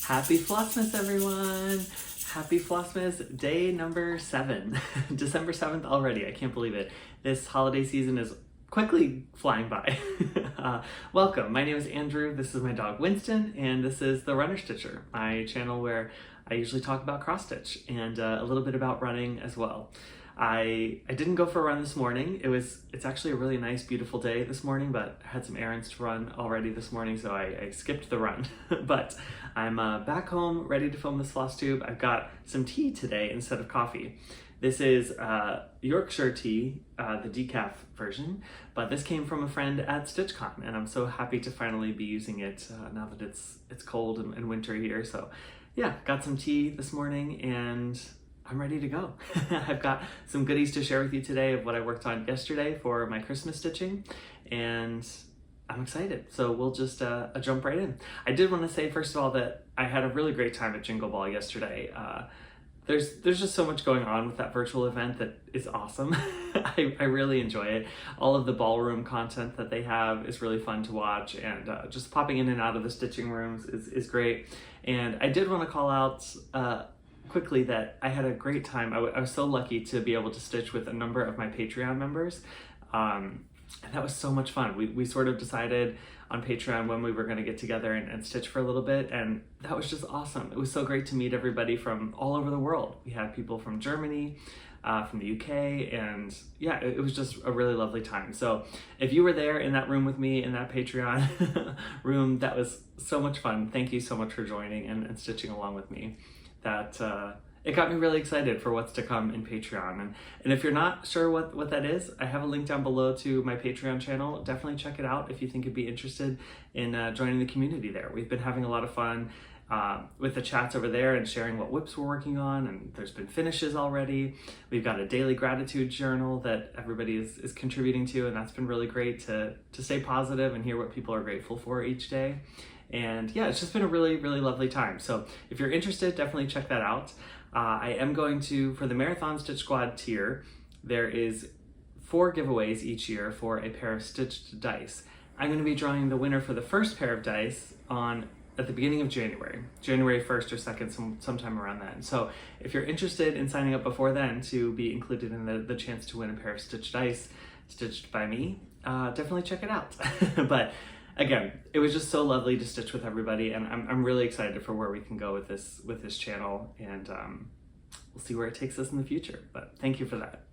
Happy Flossmas, everyone! Happy Flossmas day number 7. December 7th already, I can't believe it. This holiday season is quickly flying by. Welcome, my name is Andrew, this is my dog Winston, and this is The Runner Stitcher, my channel where I usually talk about cross stitch and a little bit about running as well. I didn't go for a run this morning. It's actually a really nice, beautiful day this morning, but I had some errands to run already this morning, so I skipped the run. But I'm back home, ready to film this Flosstube. I've got some tea today instead of coffee. This is Yorkshire tea, the decaf version, but this came from a friend at StitchCon, and I'm so happy to finally be using it now that it's cold and winter here. So yeah, got some tea this morning, and I'm ready to go. I've got some goodies to share with you today of what I worked on yesterday for my Christmas stitching, and I'm excited. So we'll just jump right in. I did want to say, first of all, that I had a really great time at Jingle Ball yesterday. There's just so much going on with that virtual event that is awesome. I really enjoy it. All of the ballroom content that they have is really fun to watch, and just popping in and out of the stitching rooms is great. And I did want to call out quickly that I had a great time. I was so lucky to be able to stitch with a number of my Patreon members. And that was so much fun. We sort of decided on Patreon when we were going to get together and stitch for a little bit, and that was just awesome. It was so great to meet everybody from all over the world. We had people from Germany, from the UK, and yeah, it was just a really lovely time. So if you were there in that room with me, in that Patreon room, that was so much fun. Thank you so much for joining and stitching along with me. That it got me really excited for what's to come in Patreon. And if you're not sure what that is, I have a link down below to my Patreon channel. Definitely check it out if you think you'd be interested in joining the community there. We've been having a lot of fun with the chats over there and sharing what whips we're working on, and there's been finishes already. We've got a daily gratitude journal that everybody is contributing to, and that's been really great to stay positive and hear what people are grateful for each day. And yeah, it's just been a really, really lovely time. So if you're interested, definitely check that out. I am going to, for the Marathon Stitch Squad tier, there is 4 giveaways each year for a pair of stitched dice. I'm going to be drawing the winner for the first pair of dice at the beginning of January 1st or 2nd, sometime around then. So if you're interested in signing up before then to be included in the chance to win a pair of stitched dice stitched by me, definitely check it out. But again, it was just so lovely to stitch with everybody, and I'm really excited for where we can go with this channel, and we'll see where it takes us in the future. But thank you for that.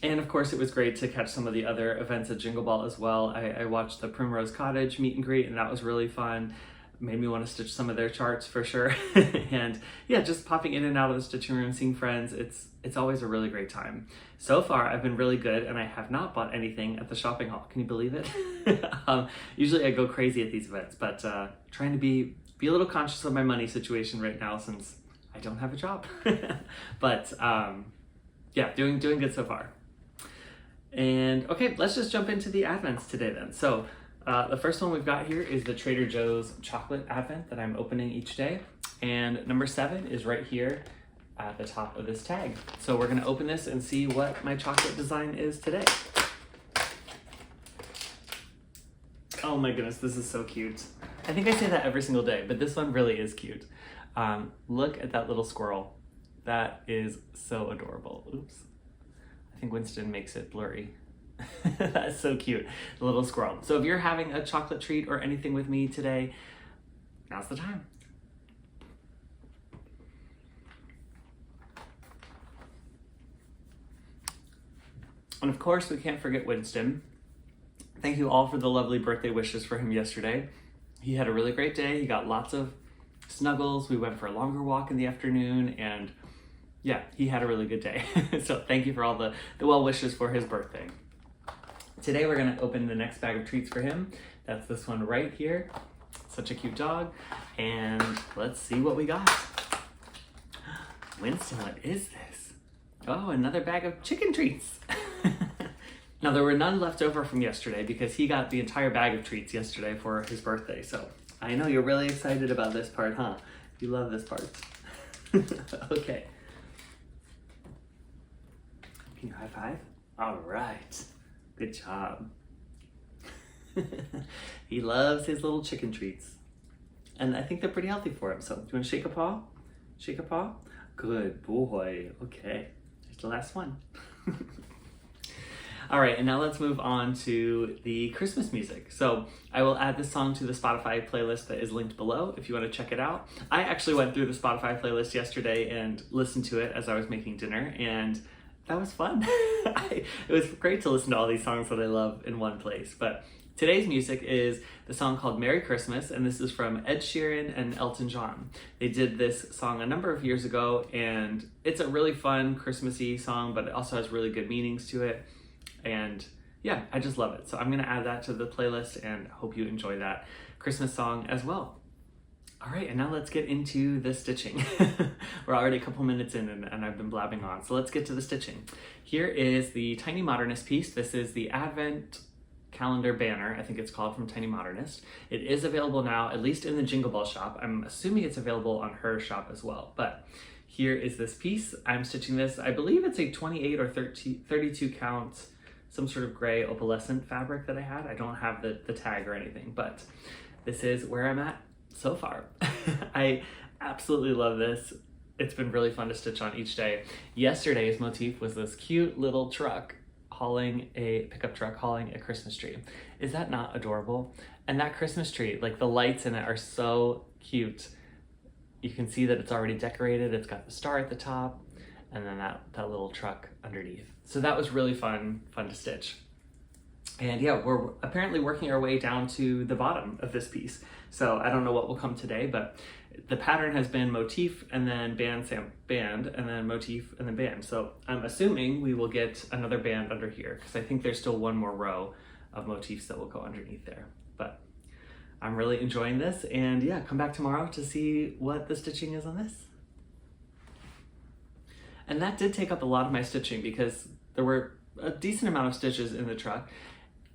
And of course, it was great to catch some of the other events at Jingle Ball as well. I watched the Primrose Cottage meet and greet, and that was really fun. Made me want to stitch some of their charts for sure. And yeah, just popping in and out of the stitching room, seeing friends, it's always a really great time. So far, I've been really good, and I have not bought anything at the shopping haul. Can you believe it? Usually I go crazy at these events, but trying to be a little conscious of my money situation right now since I don't have a job. But yeah, doing good so far. And okay, let's just jump into the advents today then. So the first one we've got here is the Trader Joe's chocolate advent that I'm opening each day. And number 7 is right here at the top of this tag. So we're gonna open this and see what my chocolate design is today. Oh my goodness, this is so cute. I think I say that every single day, but this one really is cute. Look at that little squirrel. That is so adorable. Oops. I think Winston makes it blurry. That's so cute, the little squirrel. So if you're having a chocolate treat or anything with me today, now's the time. And of course, we can't forget Winston. Thank you all for the lovely birthday wishes for him yesterday. He had a really great day. He got lots of snuggles. We went for a longer walk in the afternoon, and yeah, he had a really good day. So thank you for all the well wishes for his birthday. Today we're gonna open the next bag of treats for him. That's this one right here. Such a cute dog. And let's see what we got. Winston, what is this? Oh, another bag of chicken treats. Now there were none left over from yesterday because he got the entire bag of treats yesterday for his birthday. So I know you're really excited about this part, huh? You love this part. Okay. Can you high five? All right. Good job. He loves his little chicken treats. and I think they're pretty healthy for him. So do you want to shake a paw? Shake a paw? Good boy. Okay, here's the last one. All right, and now let's move on to the Christmas music. So I will add this song to the Spotify playlist that is linked below if you want to check it out. I actually went through the Spotify playlist yesterday and listened to it as I was making dinner, and that was fun. It was great to listen to all these songs that I love in one place. But today's music is the song called Merry Christmas, and this is from Ed Sheeran and Elton John. They did this song a number of years ago, and it's a really fun Christmassy song, but it also has really good meanings to it. And yeah, I just love it. So I'm gonna add that to the playlist and hope you enjoy that Christmas song as well. All right, and now let's get into the stitching. We're already a couple minutes in and I've been blabbing on. So let's get to the stitching. Here is the Tiny Modernist piece. This is the Advent calendar banner, I think it's called, from Tiny Modernist. It is available now, at least in the Jingle Ball shop. I'm assuming it's available on her shop as well. But here is this piece. I'm stitching this, I believe it's a 28 or 32 count, some sort of gray opalescent fabric that I had. I don't have the tag or anything, but this is where I'm at so far. I absolutely love this. It's been really fun to stitch on each day. Yesterday's motif was this cute little truck pickup truck hauling a Christmas tree. Is that not adorable? And that Christmas tree, like the lights in it are so cute. You can see that it's already decorated. It's got the star at the top and then that little truck underneath. So that was really fun to stitch. And yeah, we're apparently working our way down to the bottom of this piece. So I don't know what will come today, but the pattern has been motif and then band, and then motif and then band. So I'm assuming we will get another band under here because I think there's still one more row of motifs that will go underneath there. But I'm really enjoying this, and yeah, come back tomorrow to see what the stitching is on this. And that did take up a lot of my stitching because there were a decent amount of stitches in the truck.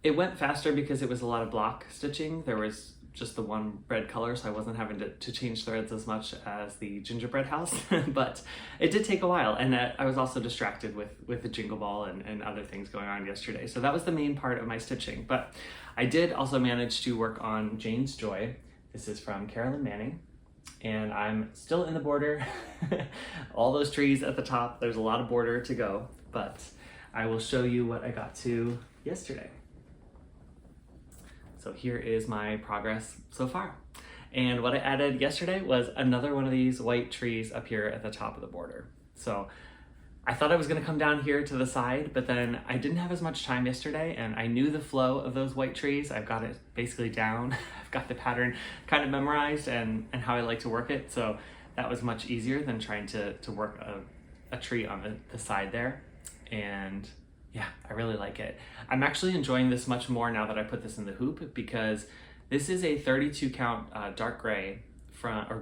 It went faster because it was a lot of block stitching. There was just the one red color, so I wasn't having to change threads as much as the gingerbread house, but it did take a while. And I was also distracted with the Jingle Ball and other things going on yesterday. So that was the main part of my stitching. But I did also manage to work on Jane's Joy. This is from Carolyn Manning. And I'm still in the border. All those trees at the top, there's a lot of border to go, but I will show you what I got to yesterday. So here is my progress so far. And what I added yesterday was another one of these white trees up here at the top of the border. So I thought I was gonna come down here to the side, but then I didn't have as much time yesterday and I knew the flow of those white trees. I've got it basically down. I've got the pattern kind of memorized and how I like to work it. So that was much easier than trying to work a tree on the side there. And yeah, I really like it. I'm actually enjoying this much more now that I put this in the hoop because this is a 32 count dark gray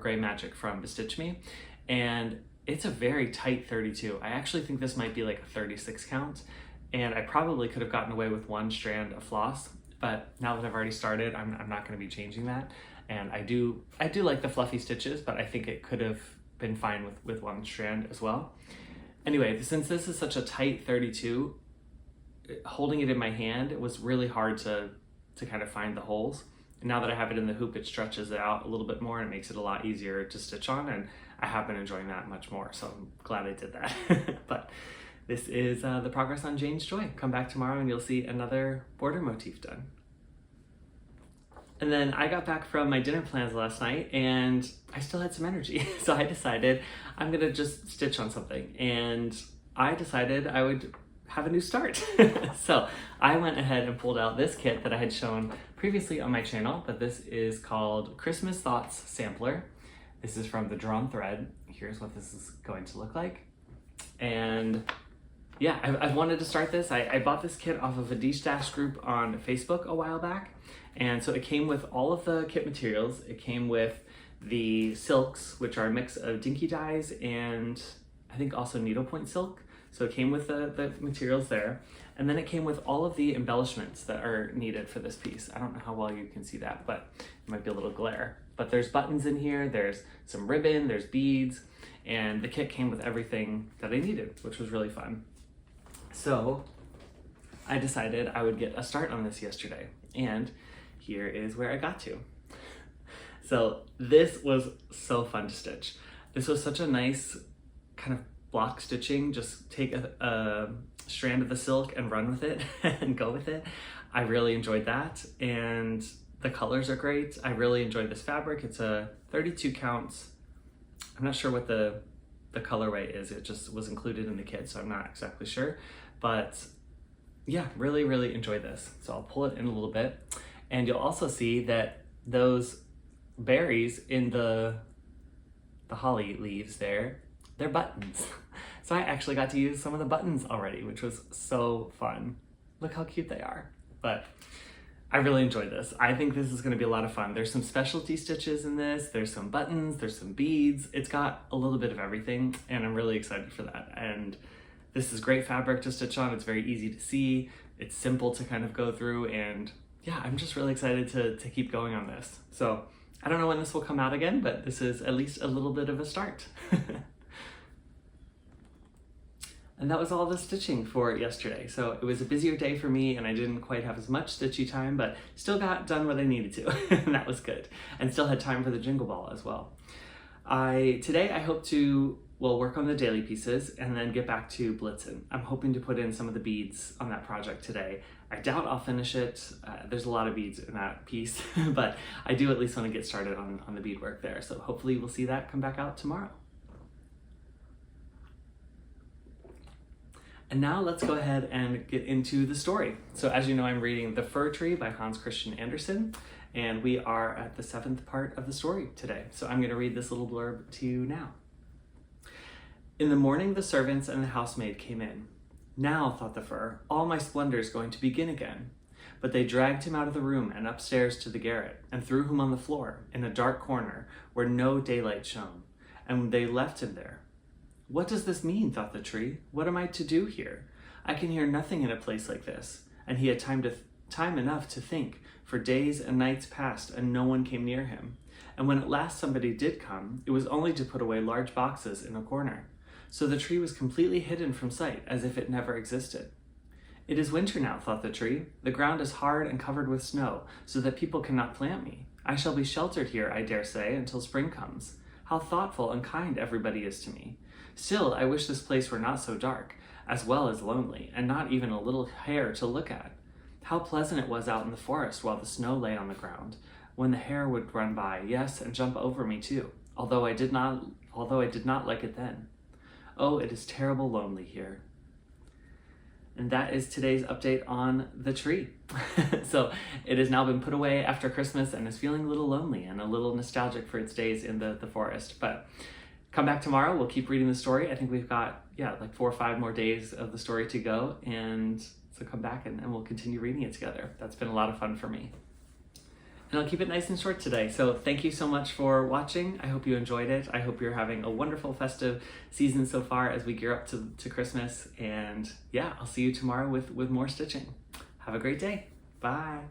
gray magic from Bestitch Me. And it's a very tight 32. I actually think this might be like a 36 count, and I probably could have gotten away with one strand of floss, but now that I've already started, I'm not gonna be changing that. And I do like the fluffy stitches, but I think it could have been fine with one strand as well. Anyway, since this is such a tight 32, holding it in my hand, it was really hard to kind of find the holes. And now that I have it in the hoop, it stretches it out a little bit more and it makes it a lot easier to stitch on, and I have been enjoying that much more, so I'm glad I did that. But this is the progress on Jane's Joy. Come back tomorrow and you'll see another border motif done. And then I got back from my dinner plans last night and I still had some energy. So I decided I'm gonna just stitch on something. And I decided I would have a new start. So I went ahead and pulled out this kit that I had shown previously on my channel, but this is called Christmas Thoughts Sampler. This is from the Drawn Thread. Here's what this is going to look like. And yeah, I've wanted to start this. I bought this kit off of a D-Stash group on Facebook a while back. And so it came with all of the kit materials. It came with the silks, which are a mix of dinky dyes and I think also needlepoint silk. So it came with the materials there. And then it came with all of the embellishments that are needed for this piece. I don't know how well you can see that, but it might be a little glare. But there's buttons in here, there's some ribbon, there's beads, and the kit came with everything that I needed, which was really fun. So I decided I would get a start on this yesterday, and here is where I got to. So this was so fun to stitch. This was such a nice kind of block stitching. Just take a strand of the silk and run with it and go with it. I really enjoyed that, and the colors are great. I really enjoyed this fabric. It's a 32 counts. I'm not sure what the colorway is. It just was included in the kit, so I'm not exactly sure. But yeah, really, really enjoyed this. So I'll pull it in a little bit, and you'll also see that those berries in the holly leaves there, they're buttons. So I actually got to use some of the buttons already, which was so fun. Look how cute they are. But I really enjoyed this. I think this is going to be a lot of fun. There's some specialty stitches in this. There's some buttons, there's some beads. It's got a little bit of everything, and I'm really excited for that. And this is great fabric to stitch on. It's very easy to see. It's simple to kind of go through, and yeah, I'm just really excited to keep going on this. So I don't know when this will come out again, but this is at least a little bit of a start. And that was all the stitching for yesterday. So it was a busier day for me, and I didn't quite have as much stitchy time, but still got done what I needed to, and that was good. And still had time for the Jingle Ball as well. Today I hope to, work on the daily pieces and then get back to Blitzen. I'm hoping to put in some of the beads on that project today. I doubt I'll finish it. There's a lot of beads in that piece, but I do at least want to get started on the beadwork there. So hopefully we'll see that come back out tomorrow. And now let's go ahead and get into the story. So as you know, I'm reading The Fir Tree by Hans Christian Andersen, and we are at the 7th part of the story today. So I'm going to read this little blurb to you now. In the morning, the servants and the housemaid came in. Now, thought the fir, all my splendor is going to begin again. But they dragged him out of the room and upstairs to the garret, and threw him on the floor in a dark corner where no daylight shone, and they left him there. What does this mean, thought the tree? What am I to do here? I can hear nothing in a place like this. And he had time enough to think, for days and nights passed and no one came near him. And when at last somebody did come, it was only to put away large boxes in a corner. So the tree was completely hidden from sight, as if it never existed. It is winter now, thought the tree. The ground is hard and covered with snow, so that people cannot plant me. I shall be sheltered here, I dare say, until spring comes. How thoughtful and kind everybody is to me. Still, I wish this place were not so dark, as well as lonely, and not even a little hare to look at. How pleasant it was out in the forest while the snow lay on the ground, when the hare would run by, yes, and jump over me too, although I did not like it then. Oh, it is terrible lonely here. And that is today's update on the tree. So it has now been put away after Christmas and is feeling a little lonely and a little nostalgic for its days in the forest. But come back tomorrow, we'll keep reading the story. I think we've got, like 4 or 5 more days of the story to go. And so come back and we'll continue reading it together. That's been a lot of fun for me. And I'll keep it nice and short today. So thank you so much for watching. I hope you enjoyed it. I hope you're having a wonderful festive season so far as we gear up to Christmas. And yeah, I'll see you tomorrow with more stitching. Have a great day. Bye.